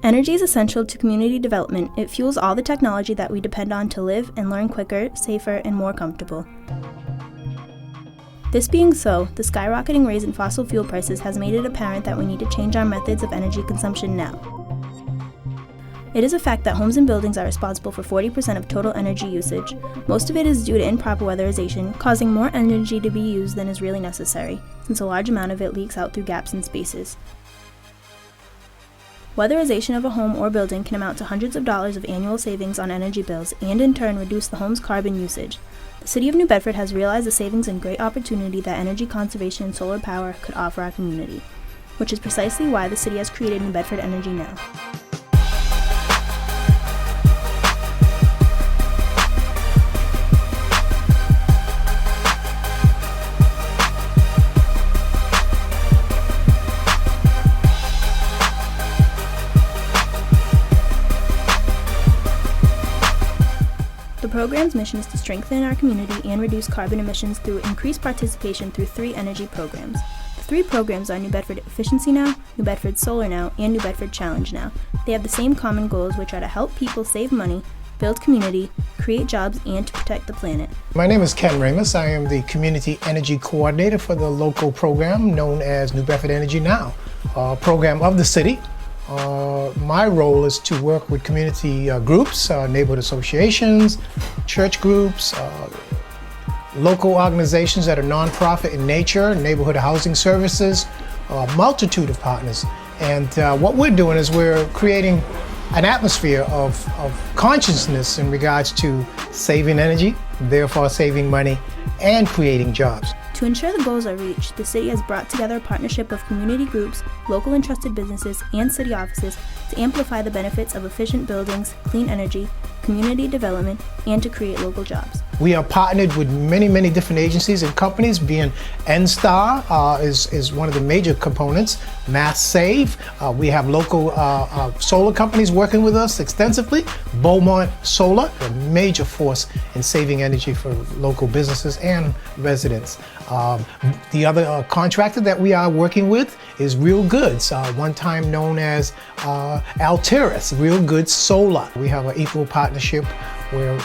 Energy is essential to community development. It fuels all the technology that we depend on to live and learn quicker, safer, and more comfortable. This being so, the skyrocketing rise in fossil fuel prices has made it apparent that we need to change our methods of energy consumption now. It is a fact that homes and buildings are responsible for 40% of total energy usage. Most of it is due to improper weatherization, causing more energy to be used than is really necessary, since a large amount of it leaks out through gaps in spaces. Weatherization of a home or building can amount to hundreds of dollars of annual savings on energy bills and in turn reduce the home's carbon usage. The City of New Bedford has realized the savings and great opportunity that energy conservation and solar power could offer our community, which is precisely why the city has created New Bedford Energy Now. The program's mission is to strengthen our community and reduce carbon emissions through increased participation through 3 energy programs. The 3 programs are New Bedford Efficiency Now, New Bedford Solar Now, and New Bedford Challenge Now. They have the same common goals, which are to help people save money, build community, create jobs, and to protect the planet. My name is Ken Ramus. I am the Community Energy Coordinator for the local program known as New Bedford Energy Now, a program of the city. My role is to work with community groups, neighborhood associations, church groups, local organizations that are nonprofit in nature, neighborhood housing services, a multitude of partners. And what we're doing is we're creating an atmosphere of consciousness in regards to saving energy, therefore saving money, and creating jobs. To ensure the goals are reached, the city has brought together a partnership of community groups, local and trusted businesses, and city offices to amplify the benefits of efficient buildings, clean energy, community development, and to create local jobs. We are partnered with many different agencies and companies, being NSTAR is one of the major components, Mass Save. We have local solar companies working with us extensively. Beaumont Solar, a major force in saving energy for local businesses and residents. The other contractor that we are working with is Real Goods, one time known as Altiris, Real Goods Solar. We have an equal partnership where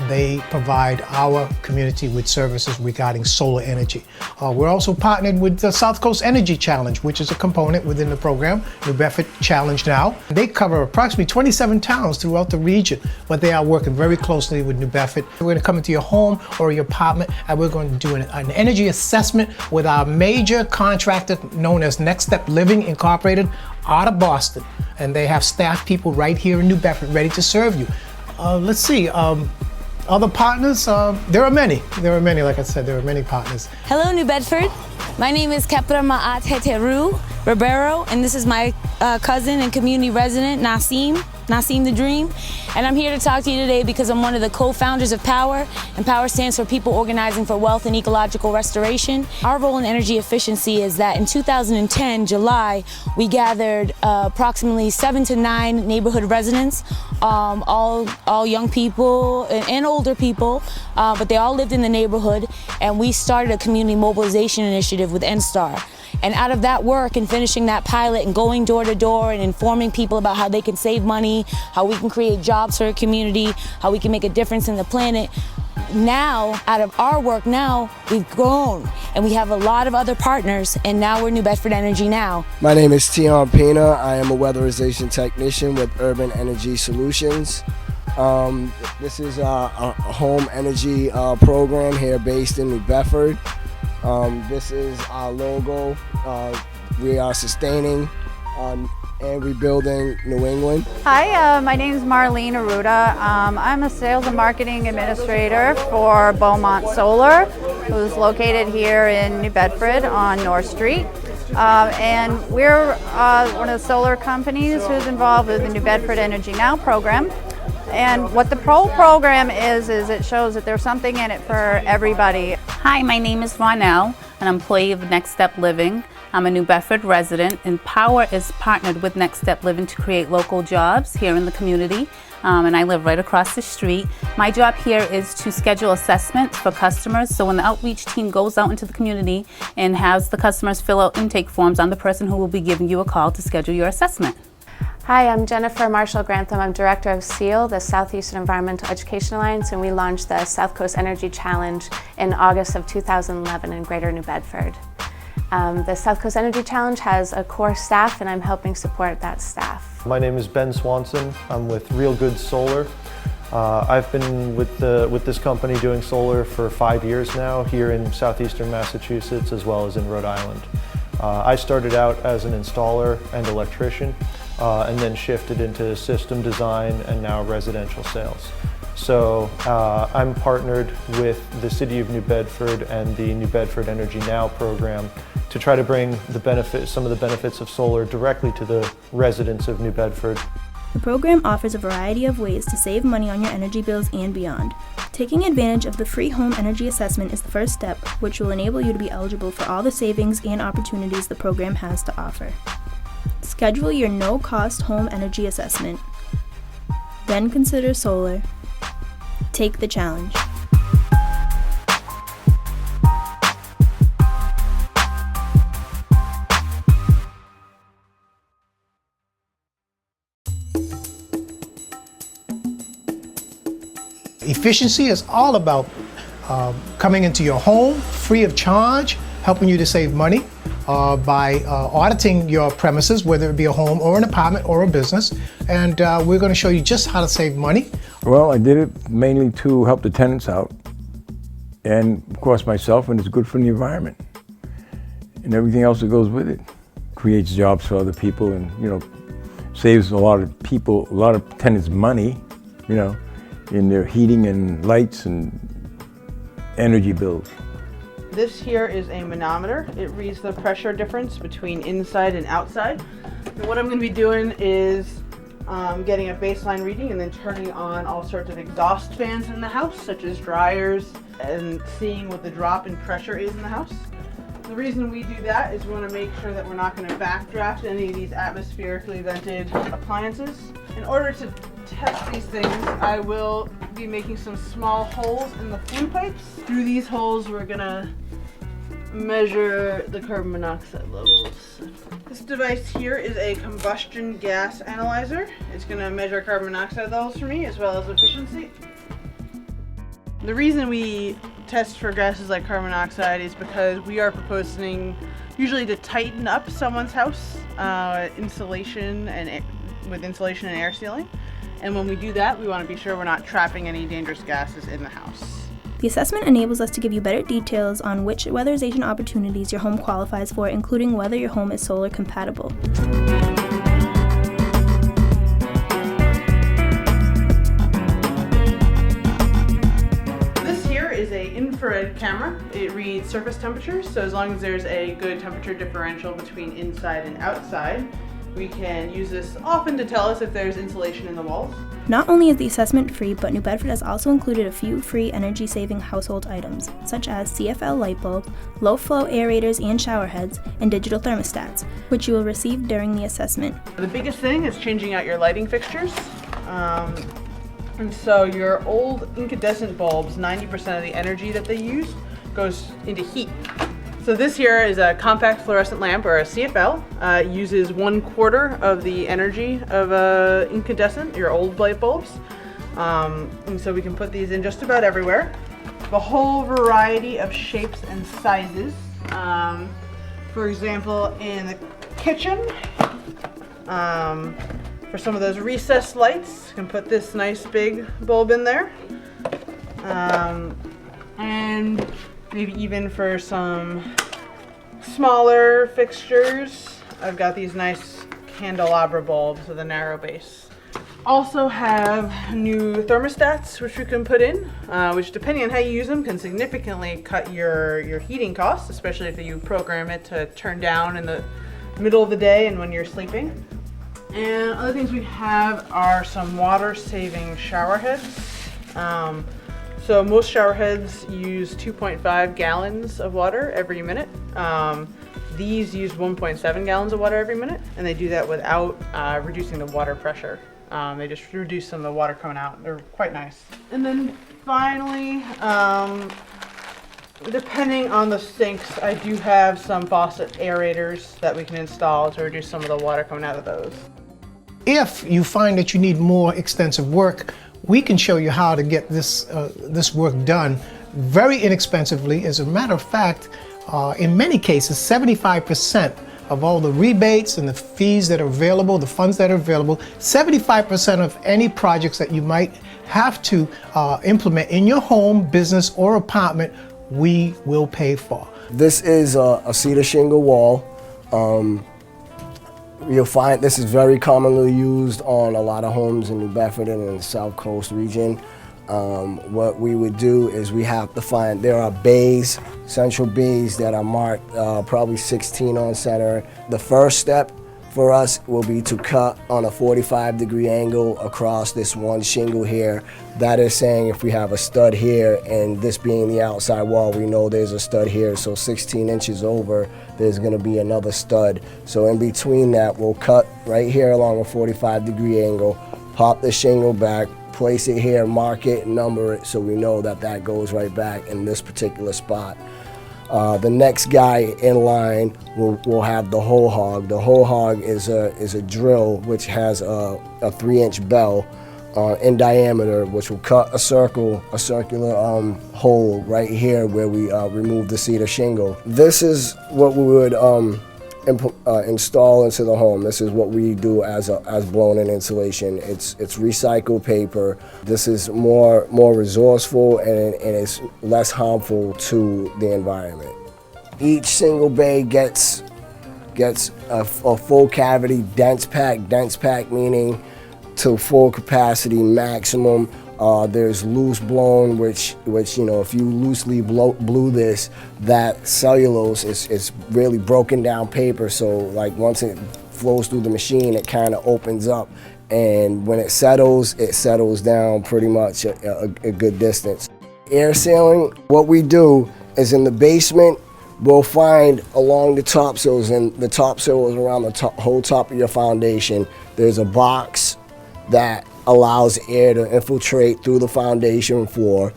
they provide our community with services regarding solar energy. We're also partnered with the South Coast Energy Challenge, which is a component within the program, New Bedford Challenge Now. They cover approximately 27 towns throughout the region, but they are working very closely with New Bedford. We're going to come into your home or your apartment, and we're going to do an energy assessment with our major contractor known as Next Step Living Incorporated out of Boston. And they have staff people right here in New Bedford ready to serve you. Let's see, other partners, there are many, like I said, there are many partners. Hello, New Bedford. My name is Kepra Ma'at Heteru Ribeiro, and this is my cousin and community resident, Nasim the Dream. And I'm here to talk to you today because I'm one of the co-founders of POWER, and POWER stands for People Organizing for Wealth and Ecological Restoration. Our role in energy efficiency is that in 2010, July, we gathered approximately 7 to 9 neighborhood residents, all young people and older people, but they all lived in the neighborhood, and we started a community mobilization initiative with NSTAR. And out of that work and finishing that pilot and going door to door and informing people about how they can save money, how we can create jobs for a community, how we can make a difference in the planet, now, out of our work now, we've grown and we have a lot of other partners, and now we're New Bedford Energy Now. My name is Tion Pena. I am a weatherization technician with Urban Energy Solutions. This is a home energy program here based in New Bedford. This is our logo. We are sustaining and rebuilding New England. Hi, my name is Marlene Aruda. I'm a sales and marketing administrator for Beaumont Solar, who's located here in New Bedford on North Street. And we're one of the solar companies who's involved with the New Bedford Energy Now program. And what the program is it shows that there's something in it for everybody. Hi, my name is Ronelle, an employee of Next Step Living. I'm a New Bedford resident, and POWER is partnered with Next Step Living to create local jobs here in the community. And I live right across the street. My job here is to schedule assessments for customers. So when the outreach team goes out into the community and has the customers fill out intake forms, I'm the person who will be giving you a call to schedule your assessment. Hi, I'm Jennifer Marshall Grantham. I'm Director of SEAL, the Southeastern Environmental Education Alliance, and we launched the South Coast Energy Challenge in August of 2011 in Greater New Bedford. The South Coast Energy Challenge has a core staff, and I'm helping support that staff. My name is Ben Swanson. I'm with Real Good Solar. I've been with this company doing solar for 5 years now here in southeastern Massachusetts as well as in Rhode Island. I started out as an installer and electrician and then shifted into system design and now residential sales. So I'm partnered with the City of New Bedford and the New Bedford Energy Now program to try to bring some of the benefits of solar directly to the residents of New Bedford. The program offers a variety of ways to save money on your energy bills and beyond. Taking advantage of the free home energy assessment is the first step, which will enable you to be eligible for all the savings and opportunities the program has to offer. Schedule your no-cost home energy assessment. Then consider solar. Take the challenge. Efficiency is all about coming into your home free of charge, helping you to save money by auditing your premises, whether it be a home or an apartment or a business. And we're going to show you just how to save money. Well, I did it mainly to help the tenants out and, of course, myself, and it's good for the environment and everything else that goes with it. Creates jobs for other people and, saves a lot of people, a lot of tenants money, in their heating and lights and energy bills. This here is a manometer. It reads the pressure difference between inside and outside. And what I'm going to be doing is getting a baseline reading and then turning on all sorts of exhaust fans in the house, such as dryers, and seeing what the drop in pressure is in the house. The reason we do that is we want to make sure that we're not going to backdraft any of these atmospherically vented appliances. In order to test these things, I will be making some small holes in the flue pipes. Through these holes, we're going to measure the carbon monoxide levels. This device here is a combustion gas analyzer. It's going to measure carbon monoxide levels for me as well as efficiency. The reason we test for gases like carbon monoxide is because we are proposing usually to tighten up someone's house insulation and with insulation and air sealing. And when we do that, we want to be sure we're not trapping any dangerous gases in the house. The assessment enables us to give you better details on which weatherization opportunities your home qualifies for, including whether your home is solar compatible. This here is an infrared camera. It reads surface temperatures, so as long as there's a good temperature differential between inside and outside, we can use this often to tell us if there's insulation in the walls. Not only is the assessment free, but New Bedford has also included a few free energy-saving household items, such as CFL light bulbs, low-flow aerators and shower heads, and digital thermostats, which you will receive during the assessment. The biggest thing is changing out your lighting fixtures. And so your old incandescent bulbs, 90% of the energy that they use goes into heat. So this here is a compact fluorescent lamp, or a CFL. It uses 1/4 of the energy of incandescent, your old light bulbs. And so we can put these in just about everywhere. A whole variety of shapes and sizes. For example, in the kitchen, for some of those recessed lights, you can put this nice big bulb in there. And maybe even for some smaller fixtures, I've got these nice candelabra bulbs with a narrow base. Also have new thermostats which we can put in, which depending on how you use them can significantly cut your heating costs, especially if you program it to turn down in the middle of the day and when you're sleeping. And other things we have are some water-saving shower heads. So most shower heads use 2.5 gallons of water every minute. These use 1.7 gallons of water every minute, and they do that without reducing the water pressure. They just reduce some of the water coming out. They're quite nice. And then finally, depending on the sinks, I do have some faucet aerators that we can install to reduce some of the water coming out of those. If you find that you need more extensive work, we can show you how to get this work done very inexpensively. As a matter of fact, in many cases, 75% of all the rebates and the fees that are available, the funds that are available, 75% of any projects that you might have to implement in your home, business, or apartment, we will pay for. This is a cedar shingle wall. You'll find this is very commonly used on a lot of homes in New Bedford and in the South Coast region. What we would do is we have to find, there are bays, central bays that are marked probably 16 on center. The first step for us will be to cut on a 45-degree angle across this one shingle here. That is saying if we have a stud here, and this being the outside wall, we know there's a stud here, so 16 inches over, there's gonna be another stud. So in between that, we'll cut right here along a 45-degree angle, pop the shingle back, place it here, mark it, number it, so we know that that goes right back in this particular spot. The next guy in line will have the hole hog. The hole hog is a drill which has a 3-inch bell in diameter, which will cut a circular hole right here where we remove the cedar shingle. This is what we would install into the home. This is what we do as blown-in insulation. It's recycled paper. This is more resourceful and it's less harmful to the environment. Each single bay gets a full cavity dense pack. Dense pack meaning to full capacity maximum. There's loose blown, which you know, if you loosely blew this, that cellulose is really broken down paper. So like once it flows through the machine, it kind of opens up, and when it settles down pretty much a good distance. Air sealing, what we do is in the basement, we'll find along the topsoils, and the topsoil is around the whole top of your foundation. There's a box that allows air to infiltrate through the foundation floor,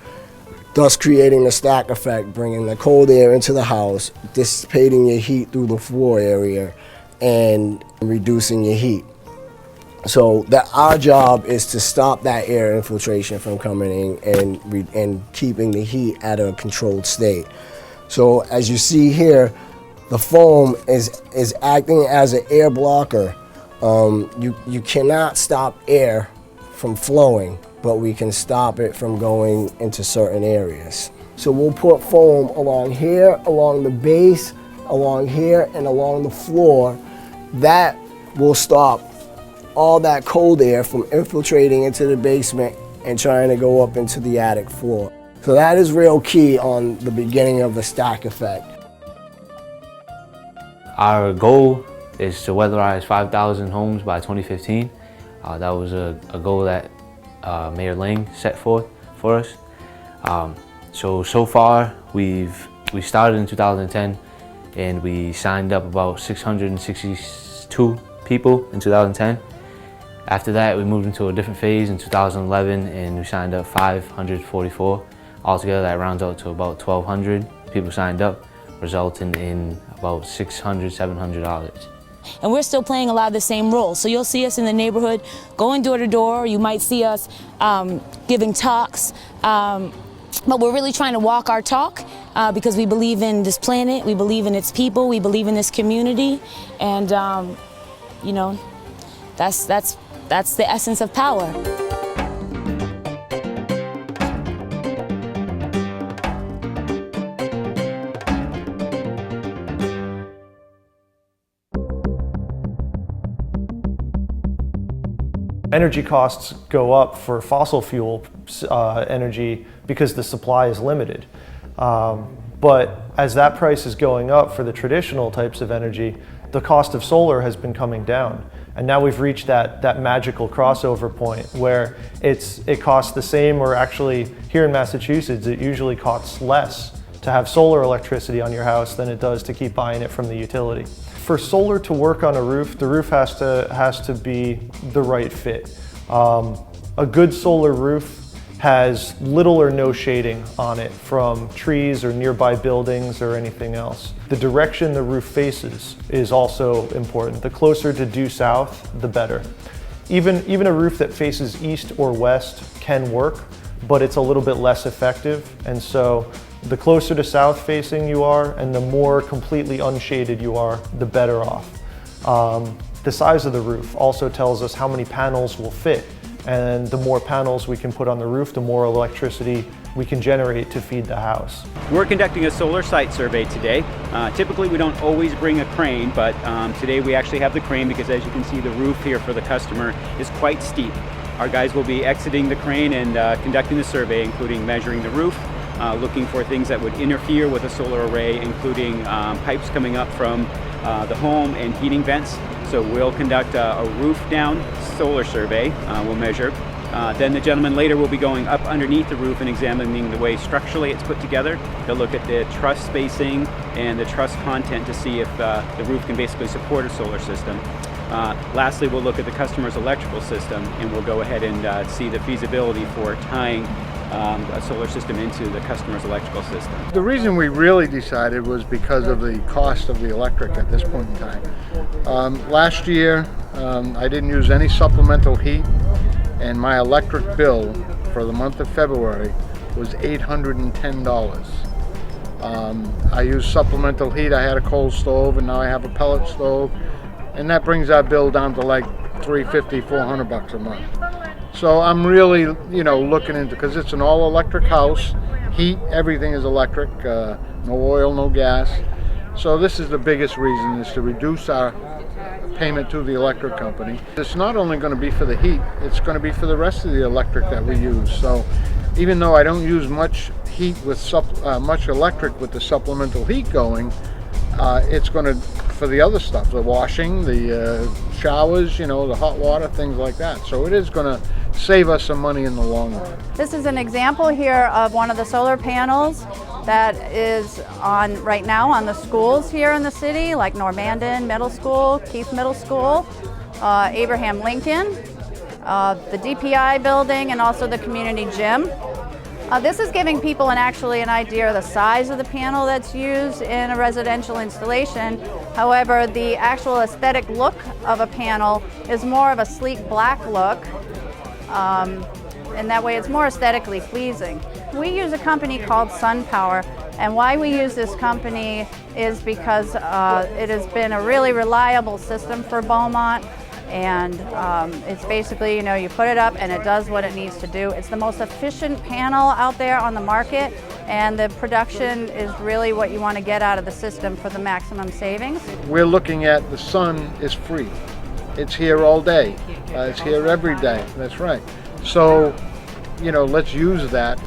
thus creating a stack effect, bringing the cold air into the house, dissipating your heat through the floor area, and reducing your heat. So our job is to stop that air infiltration from coming in and keeping the heat at a controlled state. So as you see here, the foam is acting as an air blocker. You cannot stop air from flowing, but we can stop it from going into certain areas. So we'll put foam along here, along the base, along here, and along the floor. That will stop all that cold air from infiltrating into the basement and trying to go up into the attic floor. So that is real key on the beginning of the stack effect. Our goal is to weatherize 5,000 homes by 2015. That was a goal that Mayor Lang set forth for us. So far, we started in 2010, and we signed up about 662 people in 2010. After that, we moved into a different phase in 2011, and we signed up 544. Altogether, that rounds out to about 1,200 people signed up, resulting in about $600, $700. And we're still playing a lot of the same roles. So you'll see us in the neighborhood going door to door. You might see us giving talks. But we're really trying to walk our talk because we believe in this planet, we believe in its people, we believe in this community. And, you know, that's the essence of power. Energy costs go up for fossil fuel energy because the supply is limited. But as that price is going up for the traditional types of energy, the cost of solar has been coming down. And now we've reached that magical crossover point where it costs the same, or actually here in Massachusetts, it usually costs less to have solar electricity on your house than it does to keep buying it from the utility. For solar to work on a roof, the roof has to be the right fit. A good solar roof has little or no shading on it from trees or nearby buildings or anything else. The direction the roof faces is also important. The closer to due south, the better. Even a roof that faces east or west can work, but it's a little bit less effective. And so the closer to south facing you are and the more completely unshaded you are, the better off. The size of the roof also tells us how many panels will fit. And the more panels we can put on the roof, the more electricity we can generate to feed the house. We're conducting a solar site survey today. Typically we don't always bring a crane, but today we actually have the crane because, as you can see, the roof here for the customer is quite steep. Our guys will be exiting the crane and conducting the survey, including measuring the roof, looking for things that would interfere with a solar array, including pipes coming up from the home and heating vents. So we'll conduct a roof down solar survey, we'll measure. Then the gentleman later will be going up underneath the roof and examining the way structurally it's put together. They'll look at the truss spacing and the truss content to see if the roof can basically support a solar system. Lastly, we'll look at the customer's electrical system, and we'll go ahead and see the feasibility for tying a solar system into the customer's electrical system. The reason we really decided was because of the cost of the electric at this point in time. Last year, I didn't use any supplemental heat, and my electric bill for the month of February was $810. I used supplemental heat. I had a coal stove, and now I have a pellet stove, and that brings our bill down to like $350, $400 a month. So I'm really, looking into, because it's an all-electric house, heat, everything is electric, no oil, no gas. So this is the biggest reason, is to reduce our payment to the electric company. It's not only going to be for the heat, it's going to be for the rest of the electric that we use. So even though I don't use much heat with much electric with the supplemental heat going, it's going to, for the other stuff, the washing, the showers, the hot water, things like that. So it is going to save us some money in the long run. This is an example here of one of the solar panels that is on right now on the schools here in the city, like Normandin Middle School, Keith Middle School, Abraham Lincoln, the DPI building, and also the community gym. This is giving people actually an idea of the size of the panel that's used in a residential installation. However, the actual aesthetic look of a panel is more of a sleek black look, and that way it's more aesthetically pleasing. We use a company called SunPower, and why we use this company is because it has been a really reliable system for Beaumont. And it's basically, you put it up and it does what it needs to do. It's the most efficient panel out there on the market, and the production is really what you want to get out of the system for the maximum savings. We're looking at the sun is free. It's here all day. It's here every day. That's right. So, let's use that.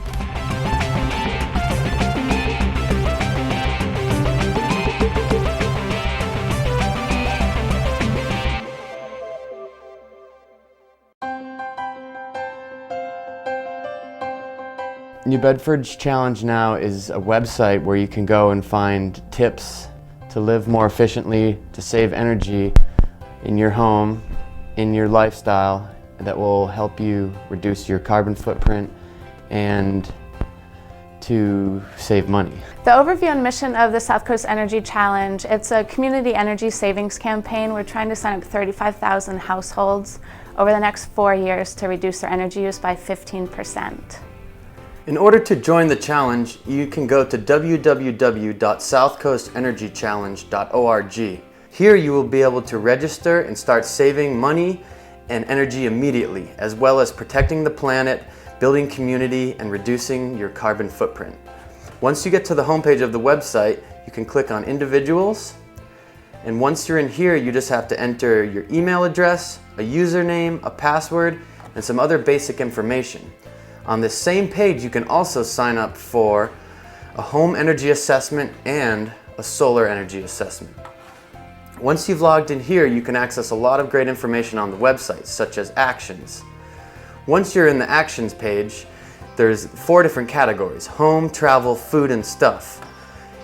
New Bedford's Challenge Now is a website where you can go and find tips to live more efficiently, to save energy in your home, in your lifestyle, that will help you reduce your carbon footprint and to save money. The overview and mission of the South Coast Energy Challenge, it's a community energy savings campaign. We're trying to sign up 35,000 households over the next 4 years to reduce their energy use by 15%. In order to join the challenge, you can go to www.southcoastenergychallenge.org. Here you will be able to register and start saving money and energy immediately, as well as protecting the planet, building community, and reducing your carbon footprint. Once you get to the homepage of the website, you can click on Individuals, and once you're in here, you just have to enter your email address, a username, a password, and some other basic information. On this same page, you can also sign up for a home energy assessment and a solar energy assessment. Once you've logged in here, you can access a lot of great information on the website, such as actions. Once you're in the actions page, there's 4 different categories: home, travel, food, and stuff.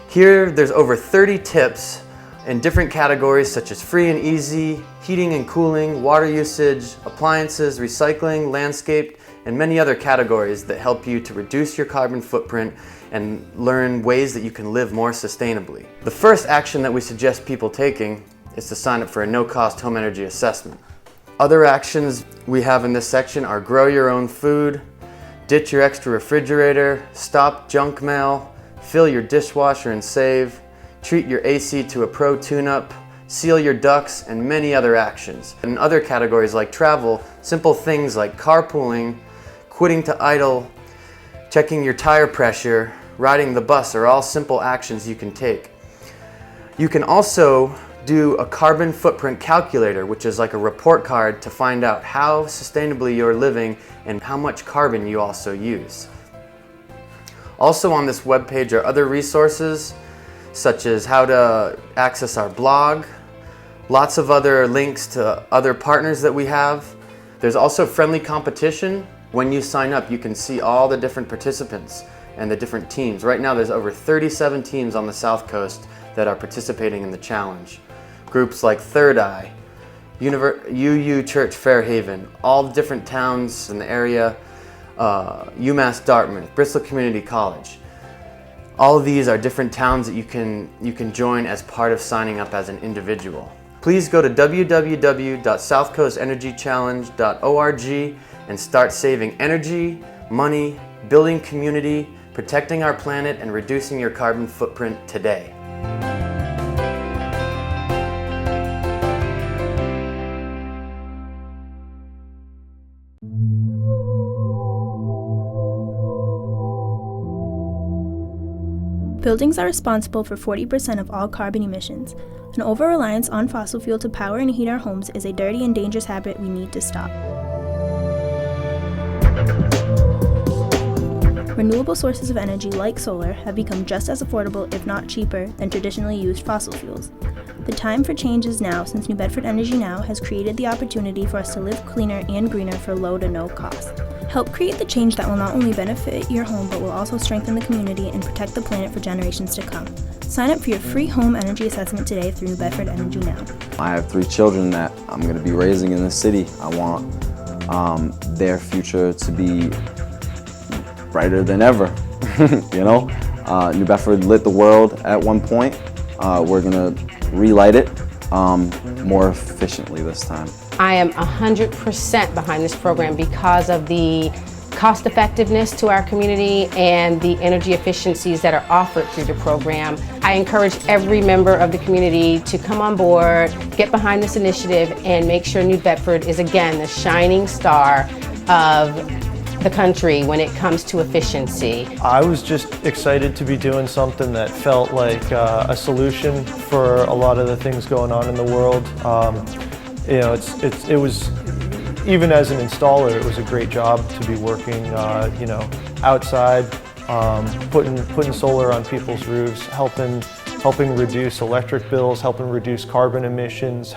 Here, there's over 30 tips in different categories such as free and easy, heating and cooling, water usage, appliances, recycling, landscape, and many other categories that help you to reduce your carbon footprint and learn ways that you can live more sustainably. The first action that we suggest people taking is to sign up for a no-cost home energy assessment. Other actions we have in this section are grow your own food, ditch your extra refrigerator, stop junk mail, fill your dishwasher and save, treat your AC to a pro tune-up, seal your ducts, and many other actions. In other categories like travel, simple things like carpooling, quitting to idle, checking your tire pressure, riding the bus are all simple actions you can take. You can also do a carbon footprint calculator, which is like a report card to find out how sustainably you're living and how much carbon you also use. Also on this webpage are other resources such as how to access our blog, lots of other links to other partners that we have. There's also friendly competition. When you sign up, you can see all the different participants and the different teams. Right now there's over 37 teams on the South Coast that are participating in the challenge. Groups like Third Eye, UU Church Fairhaven, all the different towns in the area, UMass Dartmouth, Bristol Community College. All of these are different towns that you can join as part of signing up as an individual. Please go to www.southcoastenergychallenge.org and start saving energy, money, building community, protecting our planet, and reducing your carbon footprint today. Buildings are responsible for 40% of all carbon emissions. An over-reliance on fossil fuel to power and heat our homes is a dirty and dangerous habit we need to stop. Renewable sources of energy like solar have become just as affordable, if not cheaper, than traditionally used fossil fuels. The time for change is now, since New Bedford Energy Now has created the opportunity for us to live cleaner and greener for low to no cost. Help create the change that will not only benefit your home, but will also strengthen the community and protect the planet for generations to come. Sign up for your free home energy assessment today through New Bedford Energy Now. I have 3 children that I'm going to be raising in the city. I want their future to be brighter than ever. You know, New Bedford lit the world at one point. We're going to relight it more efficiently this time. I am 100% behind this program because of the cost effectiveness to our community and the energy efficiencies that are offered through the program. I encourage every member of the community to come on board, get behind this initiative, and make sure New Bedford is again the shining star of the country when it comes to efficiency. I was just excited to be doing something that felt like a solution for a lot of the things going on in the world. You know, it was, even as an installer, it was a great job to be working, you know, outside, putting solar on people's roofs, helping reduce electric bills, helping reduce carbon emissions,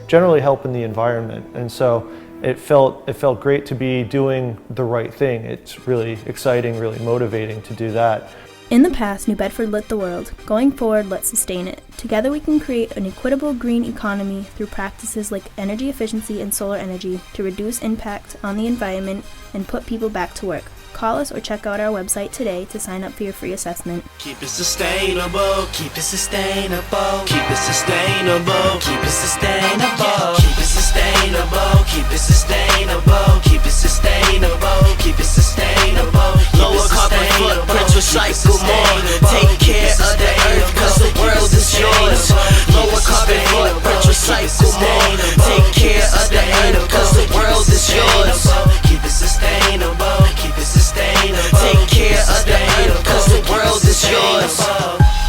generally helping the environment. And so it felt great to be doing the right thing. It's really exciting, really motivating to do that. In the past, New Bedford lit the world. Going forward, let's sustain it. Together we can create an equitable green economy through practices like energy efficiency and solar energy to reduce impact on the environment and put people back to work. Call us or check out our website today to sign up for your free assessment. Keep it sustainable, keep it sustainable, keep it sustainable, keep it sustainable, keep it sustainable, keep it sustainable, keep it sustainable, keep it sustainable. Lower carbon footprint, recycle more. Take care of the earth, cause the world is yours. Lower carbon footprint, recycle more. Take care of the earth, cause the world is yours. Keep it sustainable, keep it sustainable. Take care of the earth, cause the world is yours.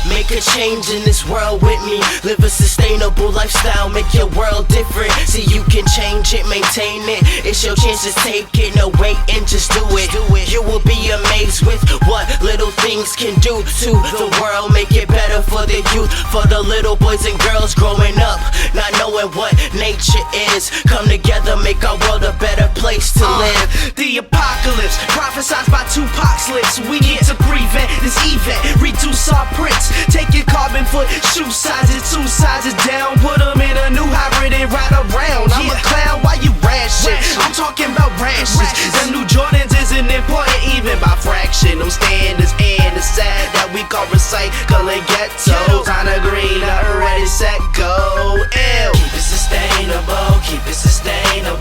Make a change in this world with me. Live a sustainable lifestyle, make your world different. See, you can change it, maintain it. It's your chance to take it, no wait and just do it. You will be amazed with what little things can do to the world. Make it better for the youth, for the little boys and girls growing up, not knowing what nature is. Come together, make our world a better place to live. The apocalypse, prophesied by Tupac's lips. We need to prevent this event, reduce our prints. Take your carbon foot, shoe sizes, 2 sizes down. Put them in a new hybrid and ride around. I'm a clown, why you rash it? I'm talking about rashes. Them new Jordans isn't important even by fraction. Them standards and the sad that we call recycling ghettos. Kinda green, ready, set, go. Ew. Keep it sustainable, keep it sustainable.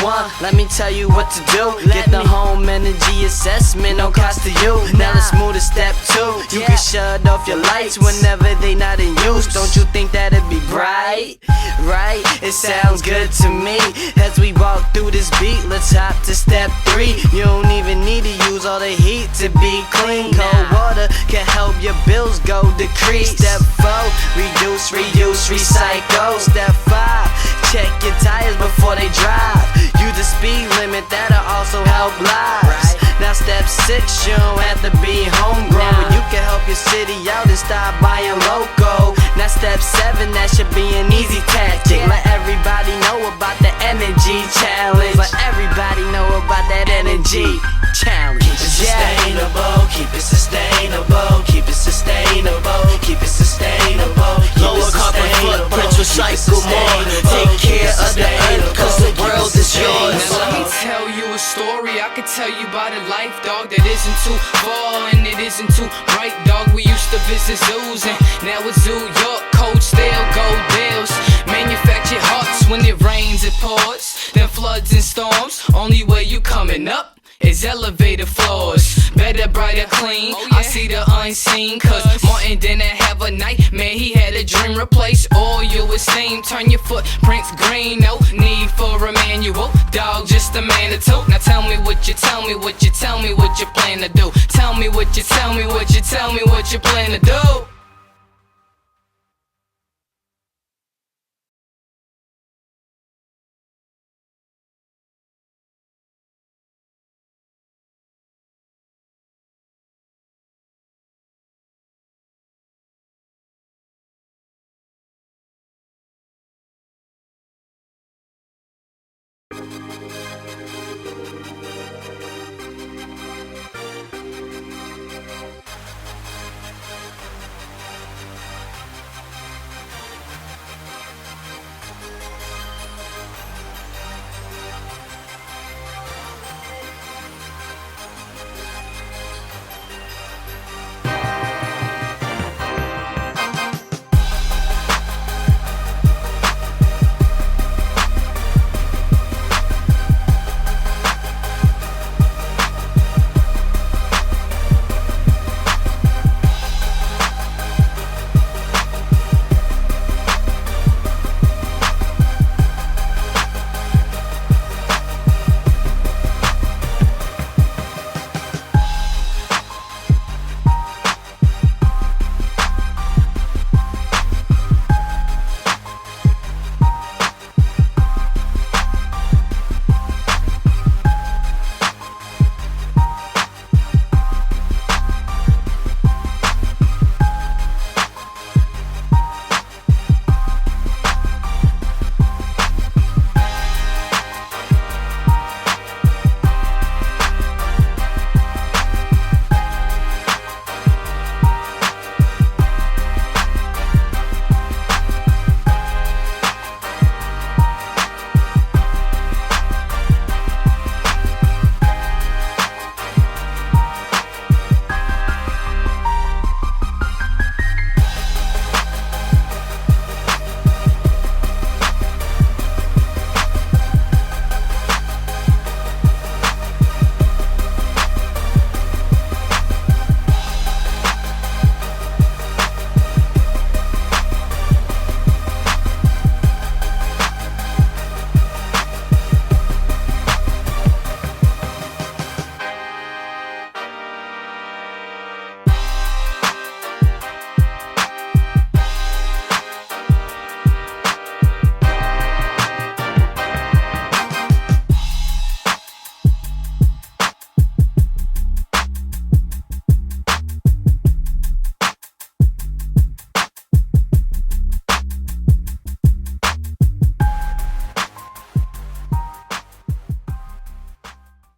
one, let me tell you what to do. Get the home energy assessment, no cost to you. Now let's move to step 2. You can shut off your lights whenever they not in use. Don't you think that'd be bright? Right? It sounds good to me. As we walk through this beat, let's hop to step 3. You don't even need to use all the heat to be clean. Cold water can help your bills go decrease. Step 4, reduce, reuse, recycle. Step 5, check your tires before they drive. Use the speed limit, that'll also help lives. Now step 6, you don't have to be homegrown, but you can help your city out and stop buying local. Now step 7, that should be an easy tactic. Let everybody know about the energy challenge. Let everybody know about that energy challenge. Keep it sustainable, keep it sustainable, keep it sustainable, keep it sustainable. Lower carbon footprints, recycle more. Take care of the earth, cause the world is yours. Now let me tell you a story. I could tell you about a life, dog, that isn't too far and it isn't too bright, dog. We used to visit zoos and now it's Zoo York, cold stale, gold deals. Manufactured hearts when it rains, it pours. Then floods and storms, only way you coming up is elevator floors. Better, brighter, clean. I see the unseen, cause Martin didn't have a nightmare. He had a dream. Replace oil with steam. Turn your footprints green. No need for a manual. Dog, just a man or two. Now tell me what you tell me, what you tell me, what you plan to do. Tell me what you tell me, what you tell me, what you plan to do.